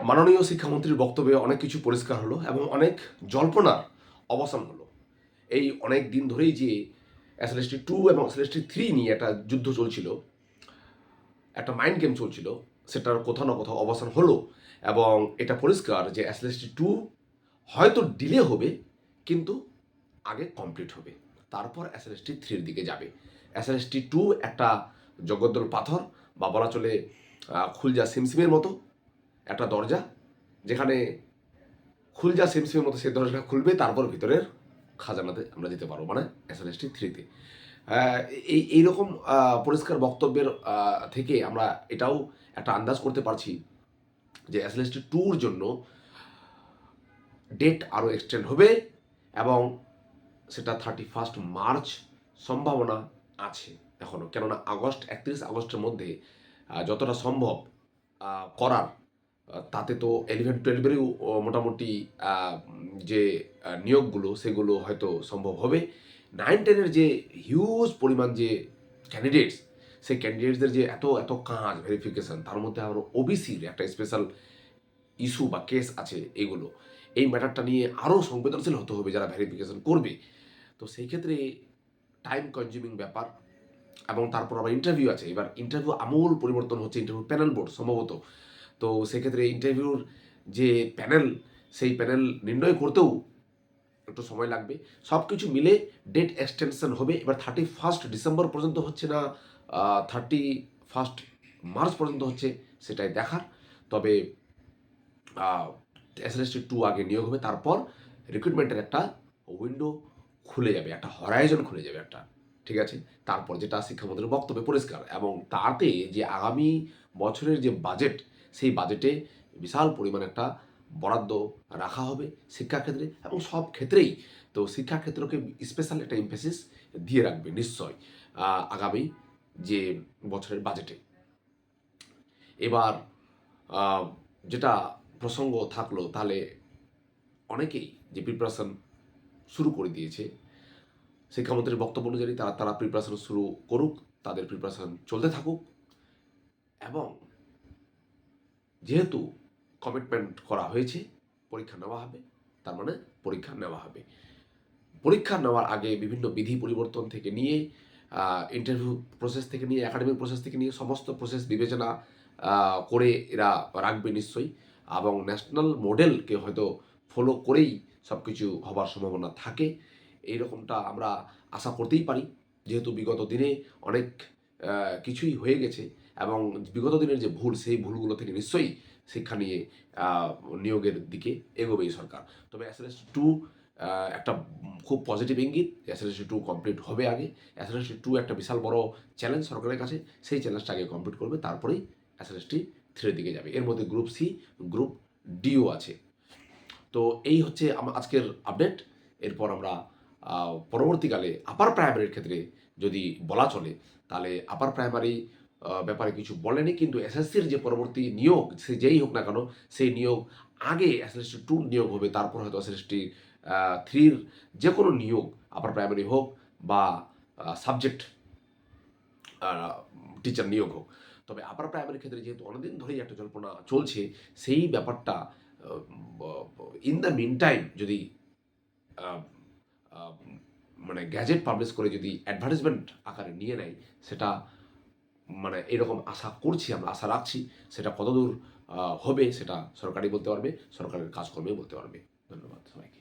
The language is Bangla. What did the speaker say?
মাননীয় শিক্ষামন্ত্রীর বক্তব্যে অনেক কিছু পরিষ্কার হলো এবং অনেক জল্পনার অবসান হলো। এই অনেক দিন ধরেই যে এসএলএসটি 2 এবং এসএলএসটি 3 নিয়ে একটা যুদ্ধ চলছিল, একটা মাইন্ড গেম চলছিল, সেটার কোথাও না কোথাও অবসান হলো এবং এটা পরিষ্কার যে এসএলএসটি 2 হয়তো ডিলে হবে, কিন্তু আগে কমপ্লিট হবে, তারপর এসএলএসটি 3 দিকে যাবে। এসএলএসটি 2 একটা জগদ্দল পাথর, বা বলা চলে খুলজা সিমসিমের মতো একটা দরজা, যেখানে খুলজা সিমসিমের মতো সেই দরজাটা খুলবে, তারপর ভিতরের খাজানাতে আমরা যেতে পারবো, মানে এসএলএসটি 3-তে। এইরকম পরিষ্কার বক্তব্যের থেকে আমরা এটাও একটা আন্দাজ করতে পারছি যে এসএলএসটি 2-র জন্য ডেট আরও এক্সটেন্ড হবে এবং সেটা 31 মার্চ সম্ভাবনা আছে এখনও। কেননা 31 আগস্টের মধ্যে যতটা সম্ভব করার, তাতে তো 11-12-এরও মোটামুটি যে নিয়োগগুলো সেগুলো হয়তো সম্ভব হবে। 9-10-এর যে হিউজ পরিমাণ যে ক্যান্ডিডেটস, সেই ক্যান্ডিডেটসদের যে এত এত কাজ ভেরিফিকেশন, তার মধ্যে আরও ওবিসির একটা স্পেশাল ইস্যু বা কেস আছে, এগুলো এই ম্যাটারটা নিয়ে আরও সংবেদনশীল হতে হবে যারা ভেরিফিকেশন করবে। তো সেই ক্ষেত্রে টাইম কনজিউমিং ব্যাপার, এবং তারপর আবার ইন্টারভিউ আছে। এবার ইন্টারভিউ আমূল পরিবর্তন হচ্ছে, ইন্টারভিউ প্যানেল বোর্ড সম্ভবত। তো সেক্ষেত্রে ইন্টারভিউর যে প্যানেল, সেই প্যানেল নির্ণয় করতেও একটু সময় লাগবে। সব কিছু মিলে ডেট এক্সটেনশন হবে। এবার 31 ডিসেম্বর পর্যন্ত হচ্ছে না 31 মার্চ পর্যন্ত হচ্ছে, সেটাই দেখার। তবে এসএলএসটি 2 আগে নিয়োগ হবে, তারপর রিক্রুটমেন্টের একটা উইন্ডো খুলে যাবে, একটা হরাইজন খুলে যাবে একটা, ঠিক আছে। তারপর যেটা শিক্ষামন্ত্রীর বক্তব্যে পরিষ্কার, এবং তাতে যে আগামী বছরের যে বাজেট, সেই বাজেটে বিশাল পরিমাণ একটা বরাদ্দ রাখা হবে শিক্ষাক্ষেত্রে এবং সব ক্ষেত্রেই। তো শিক্ষাক্ষেত্রকে স্পেশাল একটা এমফেসিস দিয়ে রাখবে নিশ্চয় আগামী যে বছরের বাজেটে। এবার যেটা প্রসঙ্গ থাকলো, তাহলে অনেকেই যে প্রিপারেশন শুরু করে দিয়েছে, শিক্ষামন্ত্রীর বক্তব্য অনুযায়ী তারা তারা প্রিপারেশন শুরু করুক, তাদের প্রিপারেশন চলতে থাকুক। এবং যেহেতু কমিটমেন্ট করা হয়েছে, পরীক্ষা নেওয়া হবে, তার মানে পরীক্ষা নেওয়া হবে। পরীক্ষা নেওয়ার আগে বিভিন্ন বিধি পরিবর্তন থেকে নিয়ে, ইন্টারভিউ প্রসেস থেকে নিয়ে, একাডেমিক প্রসেস থেকে নিয়ে সমস্ত প্রসেস বিবেচনা করে এরা রাখবে নিশ্চয়ই, এবং ন্যাশনাল মডেলকে হয়তো ফলো করেই সব কিছু হবার সম্ভাবনা থাকে। এইরকমটা আমরা আশা করতেই পারি, যেহেতু বিগত দিনে অনেক কিছুই হয়ে গেছে, এবং বিগত দিনের যে ভুল, সেই ভুলগুলো থেকে নিশ্চয়ই শিক্ষা নিয়ে নিয়োগের দিকে এগোবে এই সরকার। তবে এসএলএসটি 2 একটা খুব পজিটিভ ইঙ্গিত। এসএলএসটি 2 কমপ্লিট হবে আগে। এসএলএসটি 2 একটা বিশাল বড় চ্যালেঞ্জ সরকারের কাছে, সেই চ্যালেঞ্জটা আগে কমপ্লিট করবে, তারপরেই এসএলএসটি 3 দিকে যাবে। এর মধ্যে গ্রুপ সি, গ্রুপ ডিও আছে। তো এই হচ্ছে আজকের আপডেট। এরপর আমরা পরবর্তীকালে আপার প্রাইমারির ক্ষেত্রে যদি বলা চলে, তাহলে আপার প্রাইমারি ব্যাপারে কিছু বলেনি, কিন্তু এসএসসির যে পরবর্তী নিয়োগ, সে যেই হোক না কেন, সেই নিয়োগ আগে এসএলএসটি 2 নিয়োগ হবে, তারপর হয়তো এসএলএসটি 3-র যে কোনো নিয়োগ, আপার প্রাইমারি হোক বা সাবজেক্ট টিচার নিয়োগ হোক। তবে আপার প্রাইমারির ক্ষেত্রে যেহেতু অনেকদিন ধরেই একটা জল্পনা চলছে, সেই ব্যাপারটা ইন দ্য মিন টাইম যদি মানে গ্যাজেট পাবলিশ করে যদি অ্যাডভার্টাইজমেন্ট আকারে নিয়ে নেয়, সেটা মানে এরকম আশা করছি, আমরা আশা রাখছি। সেটা কতদূর হবে সেটা সরকারই বলতে পারবে, সরকারের কাজকর্মে বলতে পারবে। ধন্যবাদ সবাইকে।